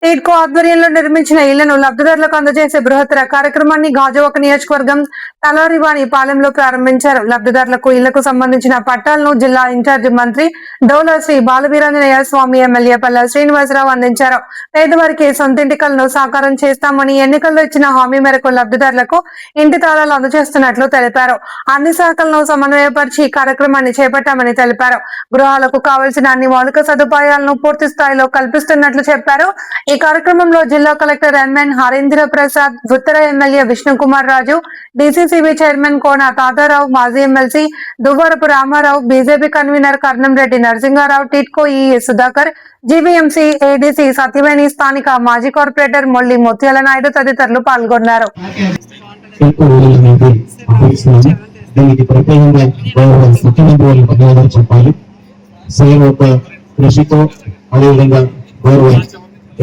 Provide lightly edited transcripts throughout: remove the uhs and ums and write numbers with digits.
టీడ్కో ఆధ్వర్యంలో నిర్మించిన ఇళ్లను లబ్ధిదారులకు అందజేసే బృహత్తర కార్యక్రమాన్ని గాజువాక నియోజకవర్గం తలారివాణి పాలెంలో ప్రారంభించారు. లబ్ధిదారులకు ఇళ్లకు సంబంధించిన పట్టాలను జిల్లా ఇన్ఛార్జి మంత్రి డోలా శ్రీ బాలవీరాంజనేయ స్వామి ఎమ్మెల్యే పల్లా శ్రీనివాసరావు అందించారు. పేదవారికి సొంతింటి కలను సాకారం చేస్తామని ఎన్నికల్లో ఇచ్చిన హామీ మేరకు లబ్ధిదారులకు ఇంటి తాళాలు అందజేస్తున్నట్లు తెలిపారు. అన్ని శాఖలను సమన్వయపరిచి కార్యక్రమాన్ని చేపట్టామని తెలిపారు. గృహాలకు కావలసిన అన్ని మౌలిక సదుపాయాలను పూర్తి స్థాయిలో కల్పిస్తున్నట్లు చెప్పారు. ఈ కార్యక్రమంలో జిల్లా కలెక్టర్ ఎంఎన్ హరీంద్ర ప్రసాద్, ఉత్తర MLA Vishnukumar Raju, DCCB chairman Kona Tatarao, మాజీ MLC Duvvarapu Ramarao, BJP convener Karnamreddy Narasimharao, TIDCO EE Sudhakar, GVMC ADC Satyaveni, స్థానిక మాజీ కార్పొరేటర్ మొల్లి ముత్యాల నాయుడు తదితరులు పాల్గొన్నారు.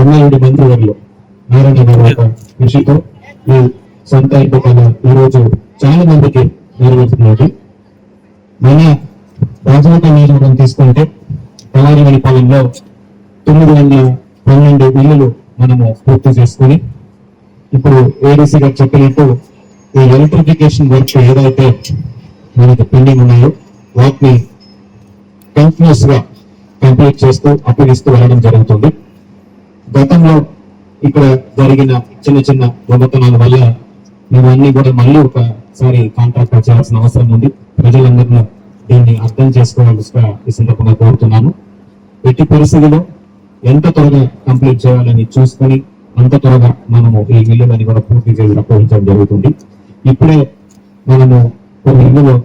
ఎమ్మెల్యే మంత్రివర్యులు నారాయణ గారి యొక్క కృషితో ఈ సొంత ఇంటి కళ ఈ రోజు చాలా మందికి నెరవేరుతున్నది. మన రాజవంక నియోజకవర్గం తీసుకుంటే తలారివాణి పాలెంలో 912 ఇళ్లు మనము పూర్తి చేసుకుని ఇప్పుడు ఏడీసీ గారు చెప్పినట్టు ఈ ఎలక్ట్రిఫికేషన్ వర్క్ ఏదైతే మనకి పెండింగ్ ఉన్నాయో వాటిని కంటిన్యూస్ గా కంప్లీట్ చేస్తూ అప్పగిస్తూ వెళ్ళడం జరుగుతుంది. గతంలో ఇక్కడ జరిగిన చిన్న చిన్న దొంగతనాల వల్ల ఇవన్నీ కూడా మళ్ళీ ఒకసారి కాంట్రాక్ట్ చేయాల్సిన అవసరం ఉంది. ప్రజలందరినీ దీన్ని అర్థం చేసుకోవాల్సిన ఈ సందర్భంగా కోరుతున్నాను. ఎట్టి పరిస్థితిలో ఎంత త్వరగా కంప్లీట్ చేయాలని చూసుకొని అంత త్వరగా మనము ఈ ఇల్లులని కూడా పూర్తి చేసి అప్పగించడం జరుగుతుంది. ఇప్పుడే మనము కొన్ని ఇల్లులు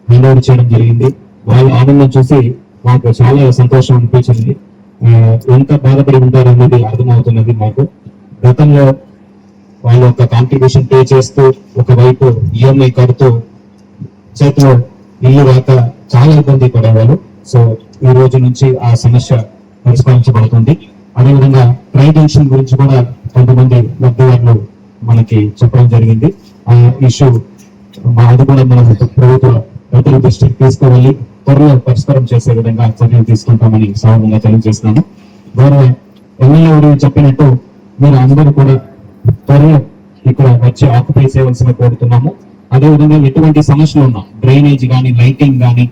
హ్యాండ్ ఓవర్ చేయడం జరిగింది. వాళ్ళ ఆనందం చూసి మాకు చాలా సంతోషం అనిపించింది. ఎంత బాధపడి ఉంటారు అనేది అర్థమవుతున్నది మాకు. గతంలో వాళ్ళు ఒక కాంట్రిబ్యూషన్ పే చేస్తూ ఒకవైపు ఈఎంఐ కడుతూ చేతిలో ఇల్లు రాక చాలా ఇబ్బంది పడేవాళ్ళు. సో ఈ రోజు నుంచి ఆ సమస్య పరిష్కరించబడుతుంది. అదేవిధంగా ట్రై జంక్షన్ గురించి కూడా కొంతమంది లబ్ధిదారులు మనకి చెప్పడం జరిగింది. ఆ ఇష్యూ అది కూడా మనం ప్రభుత్వ పెద్దల దృష్టికి తీసుకువెళ్ళి త్వరలో పరిష్కారం చేసే విధంగా చర్యలు తీసుకుంటామని సౌమ్యంగా తెలియజేస్తున్నాను. గౌరవ ఎమ్మెల్యే చెప్పినట్టు మీరు అందరూ కూడా త్వరలో ఇక్కడ వచ్చి ఆక్యుపై చేయవలసిన కోరుతున్నాము. అదేవిధంగా ఎటువంటి సమస్యలు ఉన్నా డ్రైనేజ్ కానీ, లైటింగ్ కానీ,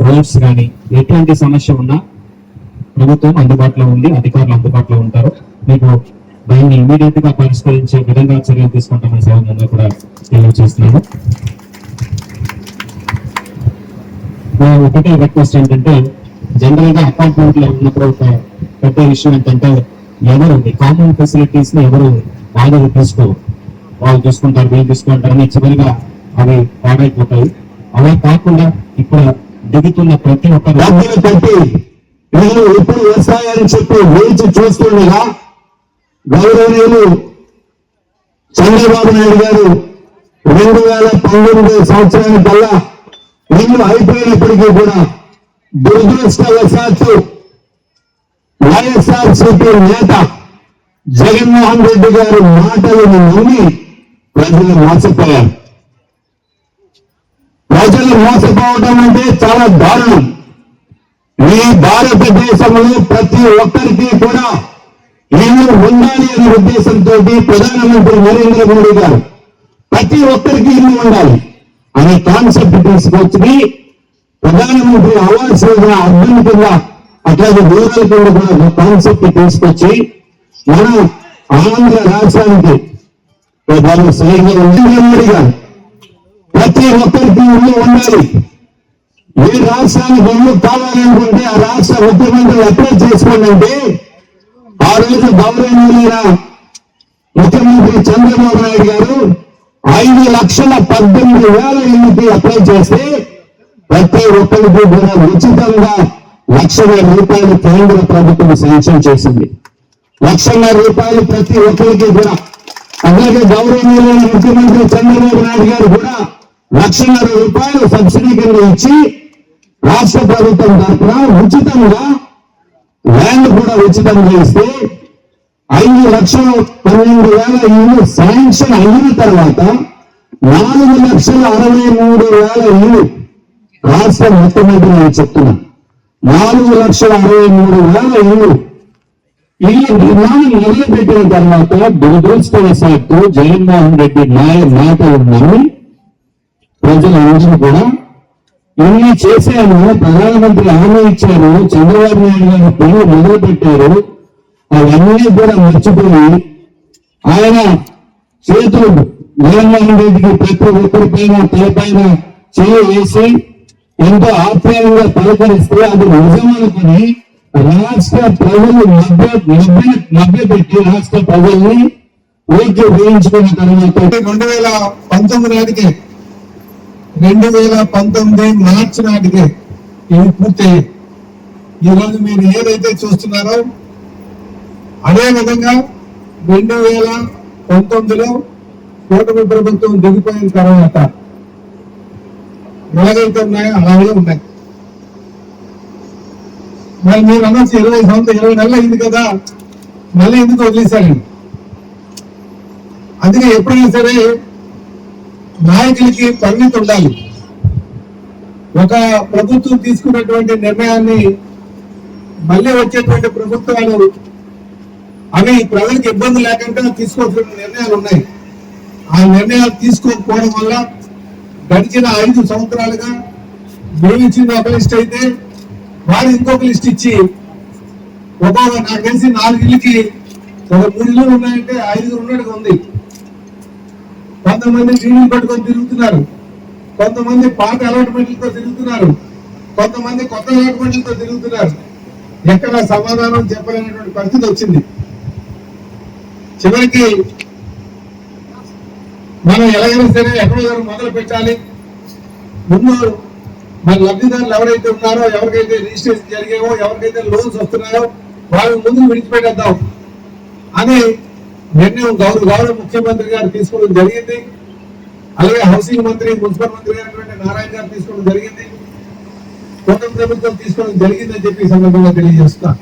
రోడ్స్ కానీ ఎటువంటి సమస్య ఉన్నా ప్రభుత్వం అందుబాటులో ఉంది, అధికారులు అందుబాటులో ఉంటారు. మీకు దాన్ని ఇమీడియట్ గా పరిష్కరించే విధంగా చర్యలు తీసుకుంటామని సౌమ్యంగా కూడా తెలియజేస్తున్నాను. ఒకటే రిక్వెస్ట్ ఏంటంటే, జనరల్ గా అపార్ట్మెంట్ లో ఉన్నప్పుడు ఒక పెద్ద విషయం ఏంటంటే ఎవరు కామన్ ఫెసిలిటీస్ ని ఎవరు బాధ్యత తీసుకోరు. వాళ్ళు తీసుకుంటారు, వీళ్ళు తీసుకుంటారని చివరిగా అవి పాడైపోతాయి. అలా కాకుండా ఇప్పుడు దిగుతున్న ప్రతి ఒక్కరు ఎప్పుడు వ్యవసాయాన్ని చెప్పి వేచి చూస్తుండగా గౌరవనీయులు చంద్రబాబు నాయుడు గారు 2019 సంవత్సరానికల్లా ఇల్లు అయిపోయినప్పటికీ కూడా దురదృష్టవశాత్తు వైఎస్ఆర్సీపీ నేత జగన్మోహన్ రెడ్డి గారి మాటలను నమ్మి ప్రజలు మోసపోయారు. ప్రజలు మోసపోవడం అంటే చాలా దారుణం. ఈ భారతదేశంలో ప్రతి ఒక్కరికి కూడా ఇల్లు ఉండాలి అనే ఉద్దేశంతో ప్రధానమంత్రి నరేంద్ర మోడీ గారు ప్రతి ఒక్కరికి ఇల్లు ఉండాలి అనే కాన్సెప్ట్ తీసుకొచ్చి ప్రధానమంత్రి ఆవాస్ యోజన అర్థం కింద అట్లాగే రూరల్ కింద కూడా ఒక కాన్సెప్ట్ తీసుకొచ్చి మన ఆంధ్ర రాష్ట్రానికి ప్రతి ఒక్కరికి ఇల్లు ఉండాలి. ఏ రాష్ట్రానికి ఇల్లు కావాలనుకుంటే ఆ రాష్ట్ర ముఖ్యమంత్రులు అప్లై చేసుకోండి అంటే ఆ రోజు గౌరవనీయులైన ముఖ్యమంత్రి చంద్రబాబు నాయుడు గారు 5,18,000 ఇళ్ళకి అప్లై చేస్తే ప్రతి ఒక్కరికి కూడా ఉచితంగా 1,00,000 రూపాయలు కేంద్ర ప్రభుత్వం శాంక్షన్ చేసింది. 1,00,000 రూపాయలు ప్రతి ఒక్కరికి కూడా. అలాగే గౌరవనీయులైన ముఖ్యమంత్రి చంద్రబాబు నాయుడు గారు కూడా 1,00,000 రూపాయలు సబ్సిడీ కింద ఇచ్చి రాష్ట్ర ప్రభుత్వం తరఫున ఉచితంగా ల్యాండ్ కూడా ఉచితంగా ఇస్తే 5,12,000 ఇల్లు శాంక్షన్ అయిన తర్వాత 4,63,000 ఇల్లు రాష్ట్ర ముఖ్యమంత్రి నేను చెప్తున్నా 4,63,000 ఇల్లు ఈ నిర్మాణం మొదలుపెట్టిన తర్వాత దురదృష్టవశాత్తు జగన్మోహన్ రెడ్డి మాటలు నమ్మి ప్రజలందరూ కూడా ఇన్ని చేశాను, ప్రధానమంత్రి హామీ ఇచ్చారు, చంద్రబాబు నాయుడు గారు పనులు మొదలు పెట్టారు, అవన్నీ కూడా మర్చిపోయి ఆయన చేతులు జగన్మోహన్ రెడ్డికి ప్రతి ఒక్కరి పైన తలపైన చేయి వేసి ఎంతో ఆప్యాయంగా పలకరిస్తే అది నిజమనుకుని రాష్ట్ర ప్రజలు మభ్యపెట్టి రాష్ట్ర ప్రజల్ని ఓట్లు వేయించుకున్న తర్వాత 2019 నాటికే 2019 మార్చి నాటికే ఇవి పూర్తయ్యాయి. ఈరోజు మీరు ఏదైతే చూస్తున్నారో అదే విధంగా 2019లో కూటమి ప్రభుత్వం దిగిపోయిన తర్వాత ఎలాగైతే ఉన్నాయో అలాగే ఉన్నాయి. మరి మీరు అనొచ్చు 20 నెలలు అయింది కదా, మళ్ళీ ఎందుకు వదిలేశారండి? అందుకే ఎప్పుడైనా సరే నాయకులకి పరిమితి ఉండాలి. ఒక ప్రభుత్వం తీసుకున్నటువంటి నిర్ణయాన్ని మళ్ళీ వచ్చేటువంటి ప్రభుత్వాలు అవి ప్రజలకు ఇబ్బంది లేకుండా తీసుకోవాల్సిన నిర్ణయాలు ఉన్నాయి. ఆ నిర్ణయాలు తీసుకోకపోవడం వల్ల గడిచిన 5 సంవత్సరాలుగా మేము ఇచ్చిన ఒక లిస్ట్ అయితే వారు ఇంకొక లిస్ట్ ఇచ్చి నాకు తెలిసి 4 ఇళ్ళకి ఒక 3 ఇళ్ళు ఉన్నాయంటే 5 ఉన్నట్టుగా ఉంది. కొంతమంది టీవీలు పట్టుకొని తిరుగుతున్నారు, కొంతమంది పాత అలాట్మెంట్లతో తిరుగుతున్నారు, కొంతమంది కొత్త అలాట్మెంట్లతో తిరుగుతున్నారు. ఎక్కడ సమాధానం చెప్పలేనటువంటి పరిస్థితి వచ్చింది. చివరికి మనం ఎలాగైనా సరే ఎక్కడో మొదలు పెట్టాలి. ముందు మన లబ్ధిదారులు ఎవరైతే ఉన్నారో, ఎవరికైతే రిజిస్ట్రేషన్ జరిగాయో, ఎవరికైతే లోన్స్ వస్తున్నాయో వాళ్ళని ముందుకు విడిచిపెట్టేద్దాం అని నిర్ణయం గౌరవ ముఖ్యమంత్రి గారు తీసుకోవడం జరిగింది. అలాగే హౌసింగ్ మంత్రి, మున్సిపల్ మంత్రి అయినటువంటి నారాయణ గారు తీసుకోవడం జరిగింది. కూటమి ప్రభుత్వం తీసుకోవడం జరిగిందని చెప్పి ఈ సందర్భంగా తెలియజేస్తున్నా.